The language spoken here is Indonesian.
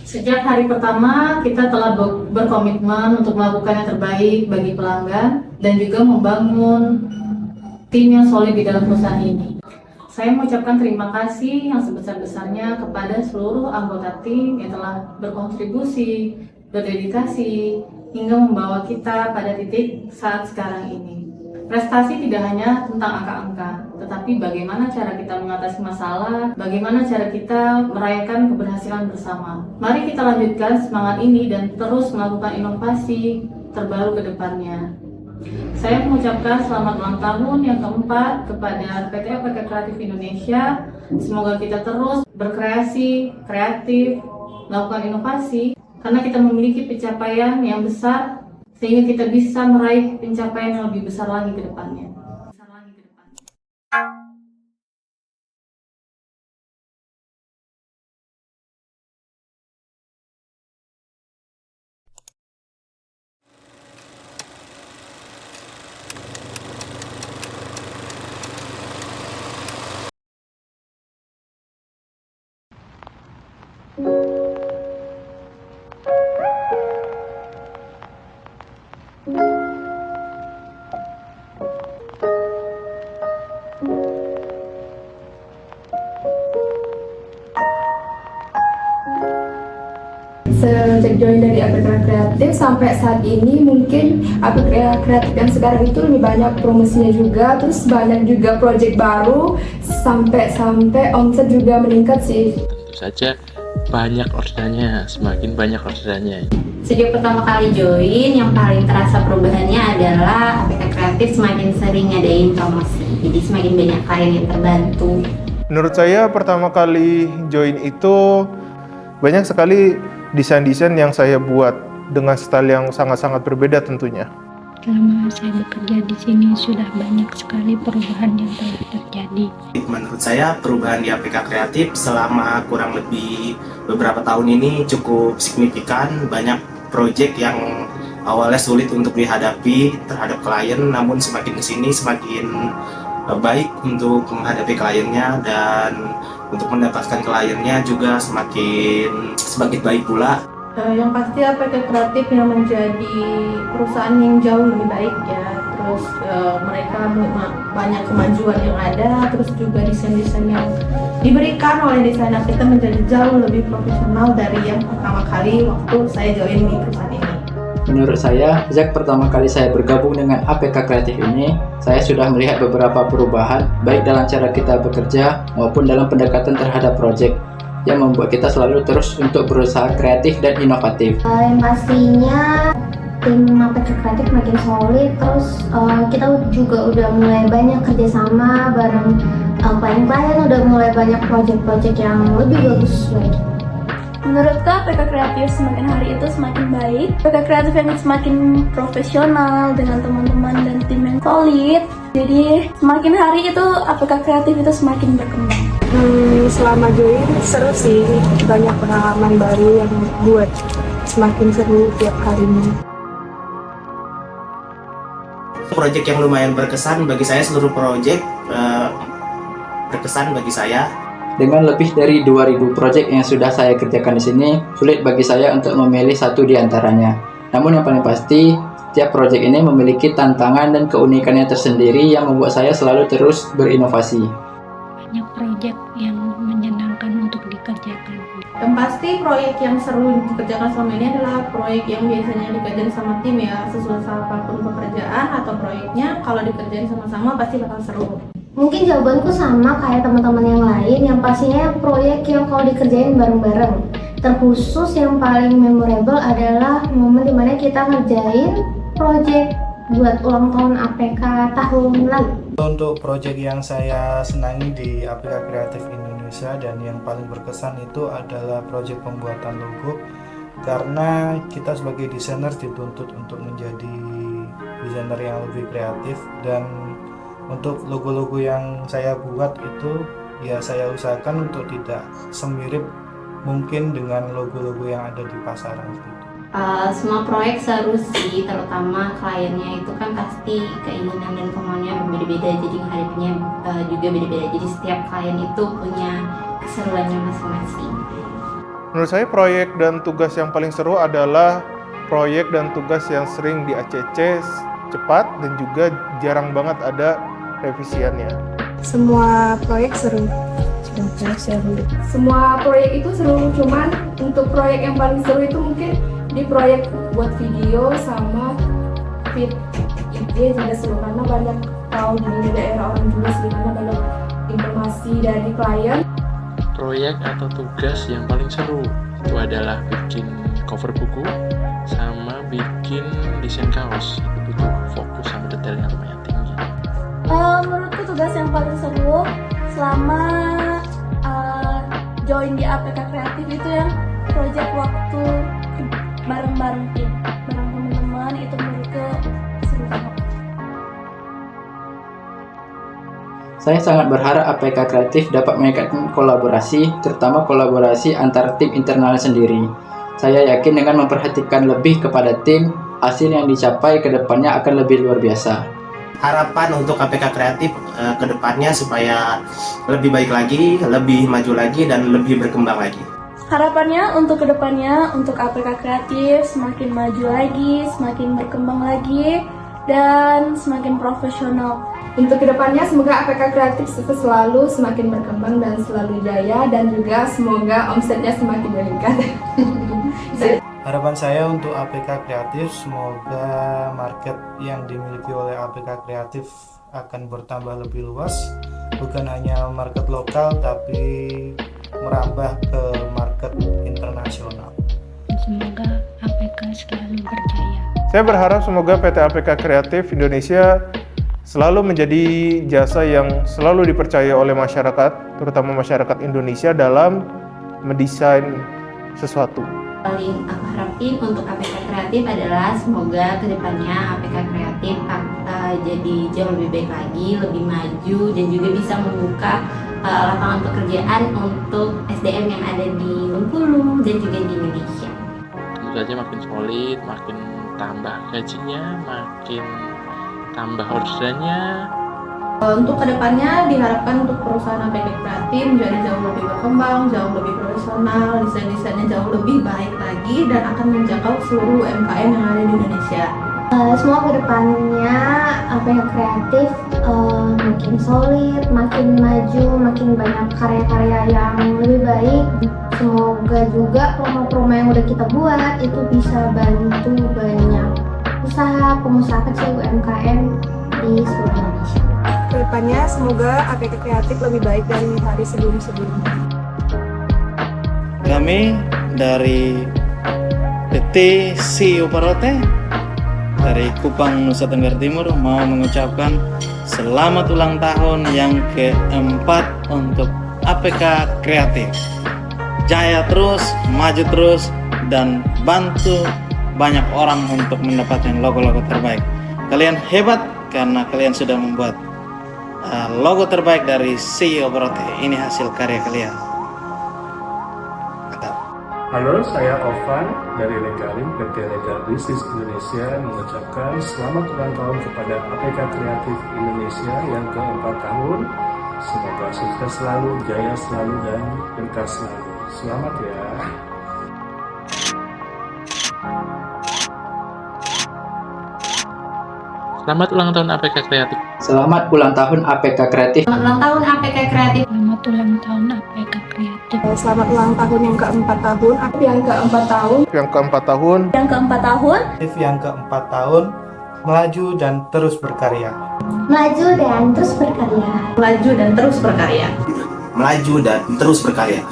Sejak hari pertama, kita telah berkomitmen untuk melakukan yang terbaik bagi pelanggan dan juga membangun tim yang solid di dalam perusahaan ini. Saya mengucapkan terima kasih yang sebesar-besarnya kepada seluruh anggota tim yang telah berkontribusi, berdedikasi, hingga membawa kita pada titik saat sekarang ini. Prestasi tidak hanya tentang angka-angka, tetapi bagaimana cara kita mengatasi masalah, bagaimana cara kita merayakan keberhasilan bersama. Mari kita lanjutkan semangat ini dan terus melakukan inovasi terbaru ke depannya. Saya mengucapkan selamat ulang tahun yang keempat kepada PT APK Kreatif Indonesia. Semoga kita terus berkreasi, kreatif, melakukan inovasi, karena kita memiliki pencapaian yang besar, sehingga kita bisa meraih pencapaian yang lebih besar lagi ke depannya. Sejak join dari APK Kreatif sampai saat ini, mungkin APK Kreatif yang sekarang itu lebih banyak promosinya juga, terus banyak juga project baru, sampai omset juga meningkat sih. Tentu saja banyak orderannya, semakin banyak orderannya. Sejak pertama kali join, yang paling terasa perubahannya adalah APK Kreatif semakin sering ngadain promosi, jadi semakin banyak klien yang terbantu. Menurut saya pertama kali join itu banyak sekali desain-desain yang saya buat dengan style yang sangat-sangat berbeda tentunya. Selama saya bekerja di sini sudah banyak sekali perubahan yang telah terjadi. Menurut saya perubahan di APK Kreatif selama kurang lebih beberapa tahun ini cukup signifikan. Banyak proyek yang awalnya sulit untuk dihadapi terhadap klien, namun semakin kesini semakin baik untuk menghadapi kliennya, dan untuk mendapatkan kliennya juga semakin baik pula. Yang pasti APK Kreatif yang menjadi perusahaan yang jauh lebih baik ya. Terus mereka banyak kemajuan yang ada, terus juga desain-desain yang diberikan oleh desainer kita menjadi jauh lebih profesional dari yang pertama kali waktu saya join di perusahaan ini. Menurut saya, sejak pertama kali saya bergabung dengan APK Kreatif ini, saya sudah melihat beberapa perubahan, baik dalam cara kita bekerja maupun dalam pendekatan terhadap proyek, yang membuat kita selalu terus untuk berusaha kreatif dan inovatif. Yang pastinya tim APK Kreatif makin solid, terus kita juga udah mulai banyak kerjasama bareng klien-klien, udah mulai banyak proyek-proyek yang lebih bagus lagi. Menurutku APK Kreatif semakin hari itu semakin baik. APK Kreatif yang semakin profesional dengan teman-teman dan tim yang solid. Jadi semakin hari itu APK Kreatif itu semakin berkembang. Selama join seru sih, banyak pengalaman baru yang buat semakin seru tiap kalinya. Proyek yang lumayan berkesan bagi saya, seluruh proyek berkesan bagi saya. Dengan lebih dari 2000 proyek yang sudah saya kerjakan di sini, sulit bagi saya untuk memilih satu di antaranya. Namun yang paling pasti, setiap proyek ini memiliki tantangan dan keunikannya tersendiri yang membuat saya selalu terus berinovasi. Banyak proyek yang menyenangkan untuk dikerjakan. Yang pasti proyek yang seru dikerjakan selama ini adalah proyek yang biasanya dikerjain sama tim ya, sesuai apapun pekerjaan atau proyeknya, kalau dikerjain sama-sama pasti bakal seru. Mungkin jawabanku sama kayak teman-teman yang lain, yang pastinya proyek yang kalau dikerjain bareng-bareng. Terkhusus yang paling memorable adalah momen dimana kita ngerjain proyek buat ulang tahun APK tahun lalu. Untuk proyek yang saya senangi di APK Kreatif Indonesia dan yang paling berkesan itu adalah proyek pembuatan logo, karena kita sebagai desainer dituntut untuk menjadi desainer yang lebih kreatif, dan untuk logo-logo yang saya buat itu ya saya usahakan untuk tidak semirip mungkin dengan logo-logo yang ada di pasaran gitu. Semua proyek seru sih, terutama kliennya itu kan pasti keinginan dan kemauannya berbeda-beda, jadi menghadapinya juga beda-beda. Jadi setiap klien itu punya keseruannya masing-masing. Menurut saya proyek dan tugas yang paling seru adalah proyek dan tugas yang sering di ACC cepat dan juga jarang banget ada revisiannya. Semua proyek seru. Semua proyek itu seru, cuman untuk proyek yang paling seru itu mungkin di proyek buat video sama fit IG juga seru karena banyak tahu di daerah orang juga sih, karena banyak informasi dari klien. Proyek atau tugas yang paling seru itu adalah bikin cover buku sama bikin desain kaos. Itu butuh fokus sama detail yang lumayan tinggi. Menurutku tugas yang paling seru selama join di APK Kreatif itu yang project waktu bareng-bareng tim, bareng teman-teman, itu menurutku seru banget. Saya sangat berharap APK Kreatif dapat meningkatkan kolaborasi, terutama kolaborasi antar tim internal sendiri. Saya yakin dengan memperhatikan lebih kepada tim, hasil yang dicapai ke depannya akan lebih luar biasa. Harapan untuk APK Kreatif ke depannya supaya lebih baik lagi, lebih maju lagi, dan lebih berkembang lagi. Harapannya untuk kedepannya, untuk APK Kreatif semakin maju lagi, semakin berkembang lagi, dan semakin profesional. Untuk kedepannya semoga APK Kreatif selalu semakin berkembang dan selalu jaya, dan juga semoga omsetnya semakin meningkat. Harapan saya untuk APK Kreatif, semoga market yang dimiliki oleh APK Kreatif akan bertambah lebih luas, bukan hanya market lokal tapi merambah ke market internasional. Semoga APK selalu berjaya. Saya berharap semoga PT APK Kreatif Indonesia selalu menjadi jasa yang selalu dipercaya oleh masyarakat, terutama masyarakat Indonesia dalam mendesain sesuatu. Paling aku harapin untuk APK Kreatif adalah semoga kedepannya APK Kreatif jadi jauh lebih baik lagi, lebih maju, dan juga bisa membuka lapangan pekerjaan untuk SDM yang ada di Bengkulu dan juga di Indonesia. Tentu saja makin solid, makin tambah gajinya, makin tambah orderannya. Untuk kedepannya diharapkan untuk perusahaan APK Kreatif menjadi jauh lebih berkembang, jauh lebih profesional, desain-desainnya jauh lebih baik lagi, dan akan menjangkau seluruh UMKM yang ada di Indonesia. Semoga kedepannya APK Kreatif makin solid, makin maju, makin banyak karya-karya yang lebih baik. Semoga juga promo-promo yang udah kita buat itu bisa bantu banyak usaha, pengusaha kecil, UMKM di seluruh Indonesia. Kedepannya semoga APK Kreatif lebih baik dari hari sebelum-sebelumnya. Kami dari PT CEO Parote dari Kupang, Nusa Tenggara Timur mau mengucapkan selamat ulang tahun yang ke-4 untuk APK Kreatif. Jaya terus, maju terus, dan bantu banyak orang untuk mendapatkan logo-logo terbaik. Kalian hebat karena kalian sudah membuat logo terbaik dari CEO Parote. Ini hasil karya kalian. Mantap. Halo, saya Ovan dari Legalim PT Legal Business Indonesia mengucapkan selamat ulang tahun kepada APK Kreatif Indonesia yang ke-4 tahun. Semoga sukses selalu, jaya selalu, dan berkah selalu. Selamat ya. Selamat ulang tahun APK Kreatif. Selamat ulang tahun APK Kreatif. Selamat ulang tahun APK Kreatif. Selamat ulang tahun APK Kreatif. Selamat ulang tahun yang ke-4 tahun. Yang ke-4 tahun. Yang ke-4 tahun. Yang ke-4 tahun. Yang ke-4 tahun melaju dan terus berkarya. Maju dan terus berkarya. Maju dan terus berkarya. Melaju dan terus berkarya.